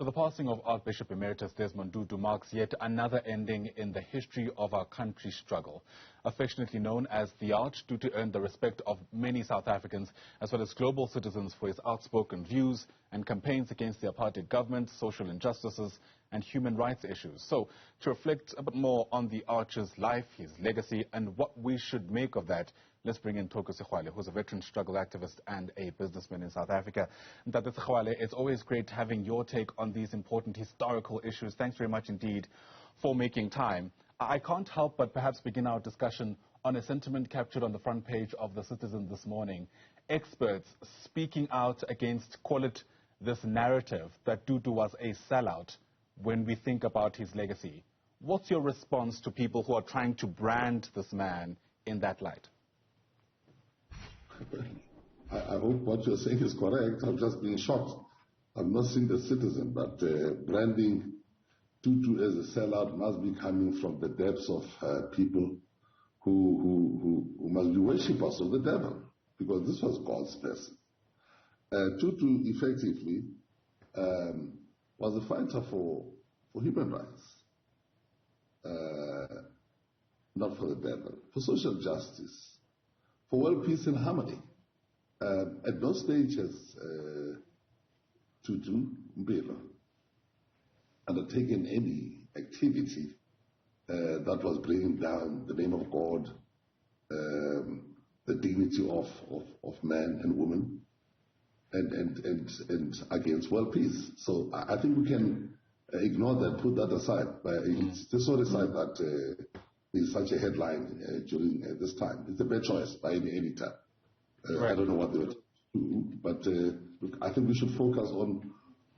So the passing of Archbishop Emeritus Desmond Tutu marks yet another ending in the history of our country's struggle. Affectionately known as the Ärch, Tutu earned the respect of many South Africans as well as global citizens for his outspoken views and campaigns against the apartheid government, social injustices and human rights issues. So to reflect a bit more on the Ärch's life, his legacy and what we should make of that, let's bring in Sexwale, who's a veteran struggle activist and a businessman in South Africa. Sexwale, it's always great having your take on these important historical issues. Thanks very much indeed for making time. I can't help but perhaps begin our discussion on a sentiment captured on the front page of The Citizen this morning. Experts speaking out against, call it, this narrative that Tutu was a sellout when we think about his legacy. What's your response to people who are trying to brand this man in that light? I hope what you're saying is correct. I'm just being shocked. I've not seen The Citizen, but branding Tutu as a sellout must be coming from the depths of people who must be worshippers of the devil, because this was God's person. Tutu effectively was a fighter for human rights, not for the devil, for social justice, for world peace and harmony. At no stage has Tutu Mbilo undertaken any activity that was bringing down the name of God, the dignity of man and woman, and against world peace. So I think we can ignore that, put that aside. It's just so aside that there's such a headline during this time. It's a bad choice by any time. Right. I don't know what they would do, but look, I think we should focus on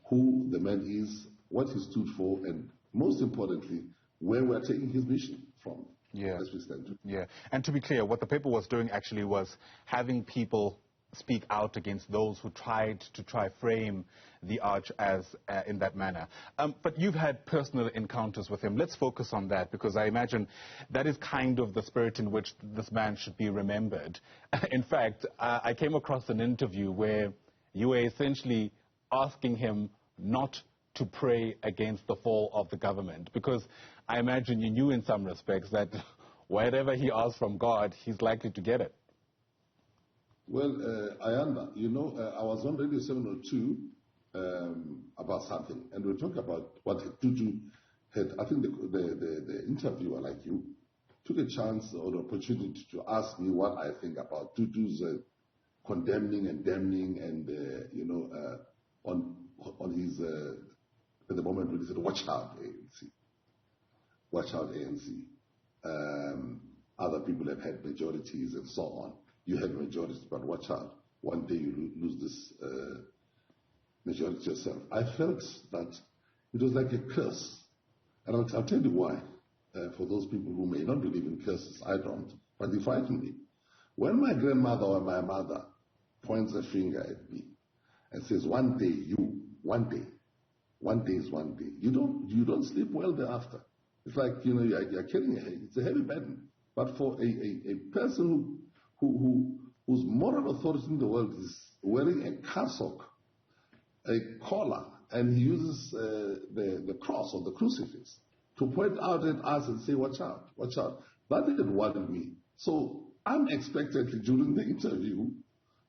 who the man is, what he stood for, and most importantly, where we're taking his mission from. Yeah. As we stand. Yeah. And to be clear, what the paper was doing actually was having people speak out against those who tried to frame the Ärch as in that manner. But you've had personal encounters with him. Let's focus on that, because I imagine that is kind of the spirit in which this man should be remembered. In fact, I came across an interview where you were essentially asking him not to pray against the fall of the government, because I imagine you knew in some respects that whatever he asks from God, he's likely to get it. Well, Ayanda, you know, I was on Radio 702 about something, and we talked about what Tutu had. I think the interviewer, like you, took a chance or the opportunity to ask me what I think about Tutu's condemning and damning, and you know, on his at the moment when he said, "Watch out, ANC, watch out, ANC." Other people have had majorities and so on. You have majorities, but watch out. One day you lose this majority yourself. I felt that it was like a curse. And I'll tell you why. For those people who may not believe in curses, I don't, but they frighten me. When my grandmother or my mother points a finger at me and says, one day is one day, you don't sleep well thereafter. It's like, you know, you're carrying it's a heavy burden. But for a person whose moral authority in the world is wearing a cassock, a collar, and he uses the cross or the crucifix to point out at us and say, watch out, watch out. That didn't worry me. So unexpectedly during the interview,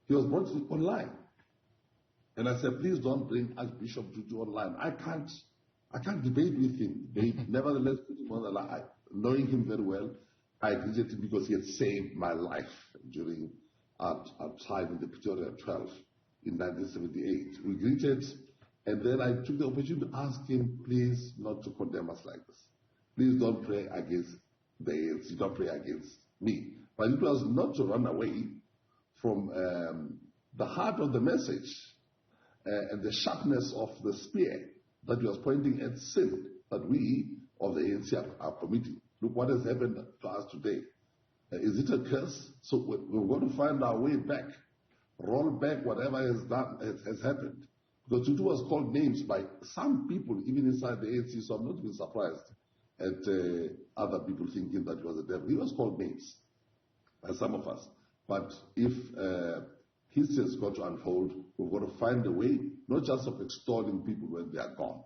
he was brought online. And I said, please don't bring Archbishop Tutu online. I can't debate with him. They nevertheless put him on the line. Knowing him very well, I greeted him because he had saved my life during our time in the Pretoria 12 in 1978. We greeted, and then I took the opportunity to ask him, please not to condemn us like this. Please don't pray against the ANC, don't pray against me. But it was not to run away from the heart of the message and the sharpness of the spear that he was pointing at sin that we of the ANC are committing. Look what has happened to us today. Is it a curse? So we're going to find our way back, roll back whatever has happened. Because Tutu was called names by some people, even inside the ANC, so I'm not even surprised at other people thinking that he was a devil. He was called names by some of us. But if history has got to unfold, we've got to find a way not just of extolling people when they are gone,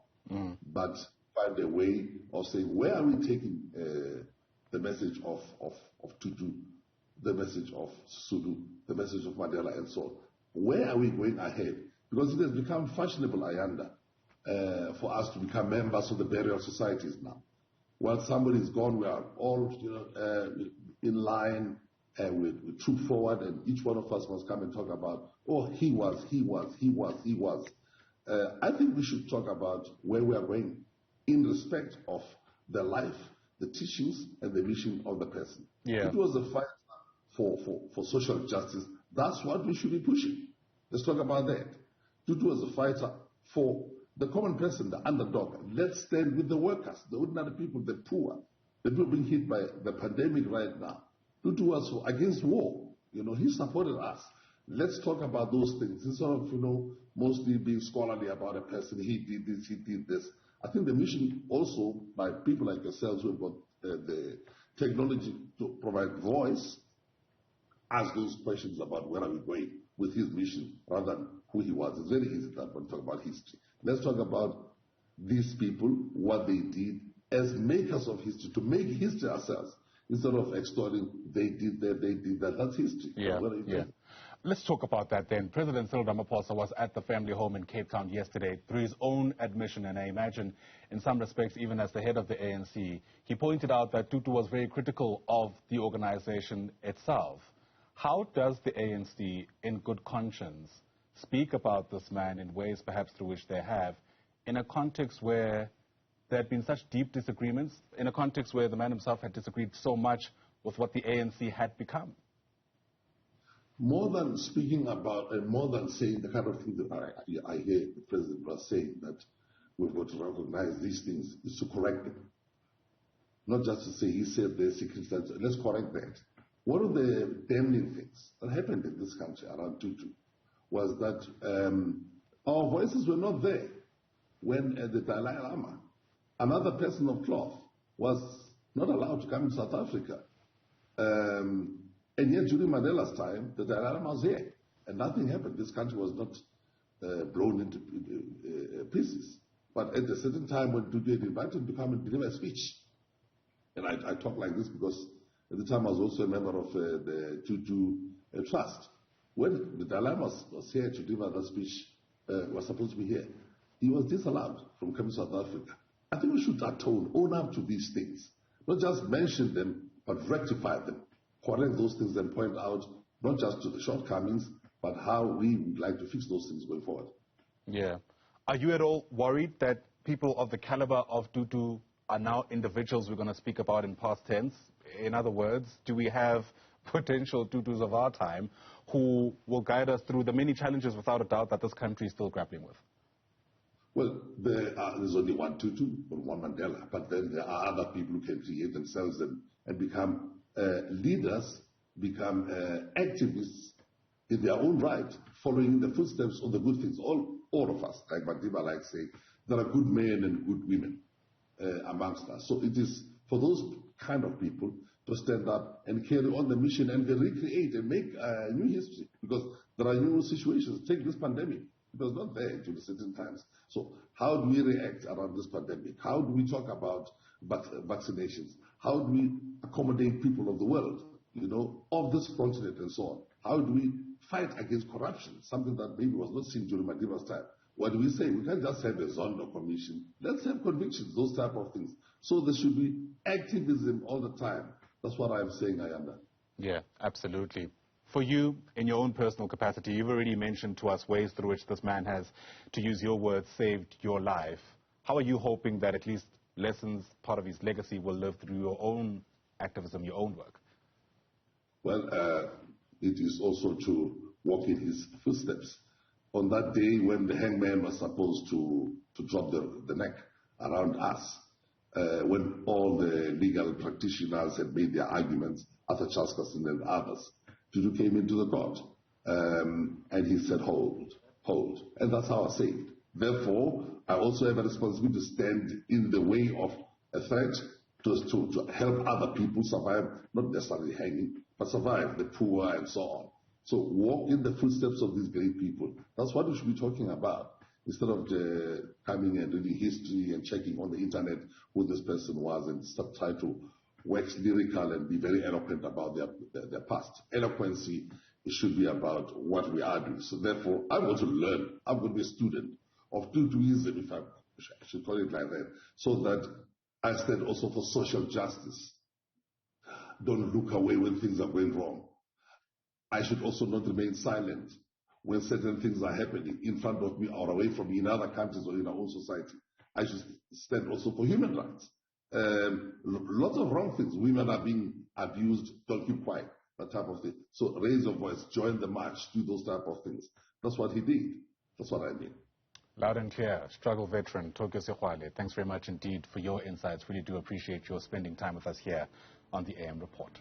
but find a way of saying, where are we taking the message of Tutu, the message of Sulu, the message of Mandela, and so on? Where are we going ahead? Because it has become fashionable, Ayanda, for us to become members of the burial societies now. While somebody is gone, we are all in line, we troop forward, and each one of us must come and talk about, oh, he was. I think we should talk about where we are going in respect of the life, the teachings, and the mission of the person. Yeah. It was a fight for social justice. That's what we should be pushing. Let's talk about that. Tutu was a fighter for the common person, the underdog. Let's stand with the workers, the ordinary people, the poor, the people being hit by the pandemic right now. Tutu was against war. He supported us. Let's talk about those things instead of, mostly being scholarly about a person. He did this, he did this. I think the mission also by people like yourselves who have got the technology to provide voice, ask those questions about where are we going with his mission rather than who he was. It's very easy to talk about history. Let's talk about these people, what they did as makers of history, to make history ourselves, instead of extolling they did that. That's history. Yeah. Let's talk about that then. President Cyril Ramaphosa was at the family home in Cape Town yesterday. Through his own admission, and I imagine in some respects even as the head of the ANC, he pointed out that Tutu was very critical of the organization itself. How does the ANC, in good conscience, speak about this man in ways perhaps through which they have, in a context where there had been such deep disagreements, in a context where the man himself had disagreed so much with what the ANC had become? More than speaking about and more than saying the kind of things that I hear the President was saying, that we've got to recognize these things, is to correct them. Not just to say he said the circumstances, let's correct that. One of the damning things that happened in this country around Tutu was that our voices were not there when the Dalai Lama, another person of cloth, was not allowed to come to South Africa. And yet during Mandela's time, the Dalai Lama was here, and nothing happened. This country was not blown into pieces. But at a certain time when Tutu had invited him to come and deliver a speech, and I talk like this because at the time I was also a member of the Tutu Trust. When the Dalai Lama was here to deliver that speech, was supposed to be here, he was disallowed from coming to South Africa. I think we should own up to these things. Not just mention them, but rectify them. Correct those things and point out not just to the shortcomings, but how we would like to fix those things going forward. Yeah. Are you at all worried that people of the caliber of Tutu are now individuals we're going to speak about in past tense? In other words, do we have potential Tutus of our time who will guide us through the many challenges, without a doubt, that this country is still grappling with? Well, there's only one Tutu or one Mandela, but then there are other people who can create themselves and become leaders, become activists in their own right, following the footsteps of the good things. All of us, like Madiba likes saying, there are good men and good women amongst us. So it is for those kind of people to stand up and carry on the mission and recreate and make new history, because there are new situations. Take this pandemic. It was not there during certain times. So how do we react around this pandemic? How do we talk about vaccinations? How do we accommodate people of the world, of this continent and so on? How do we fight against corruption, something that maybe was not seen during Madiba's time? What do we say? We can't just have a Zondo commission. Let's have convictions, those type of things. So there should be activism all the time. That's what I'm saying, Ayanda. Yeah, absolutely. For you, in your own personal capacity, you've already mentioned to us ways through which this man has, to use your words, saved your life. How are you hoping that at least lessons, part of his legacy, will live through your own activism, your own work? Well, it is also to walk in his footsteps. On that day when the hangman was supposed to drop the neck around us, when all the legal practitioners had made their arguments, Arthur Charles Casson and others, Tutu came into the court, and he said, hold. And that's how I saved. Therefore, I also have a responsibility to stand in the way of a threat to help other people survive, not necessarily hanging, but survive, the poor and so on. So walk in the footsteps of these great people. That's what we should be talking about. instead of coming and reading history and checking on the internet who this person was and try to wax lyrical and be very eloquent about their past. Eloquency, it should be about what we are doing. So therefore, I'm going to learn. I'm going to be a student of Tutuism, if I should call it like that, so that I stand also for social justice. Don't look away when things are going wrong. I should also not remain silent when certain things are happening in front of me or away from me in other countries or in our own society. I should stand also for human rights. Lots of wrong things. Women are being abused, don't keep quiet, that type of thing. So raise your voice, join the march, do those type of things. That's what he did. That's what I mean. Loud and clear. Struggle veteran, Tutu. Thanks very much indeed for your insights. Really do appreciate your spending time with us here on the AM Report.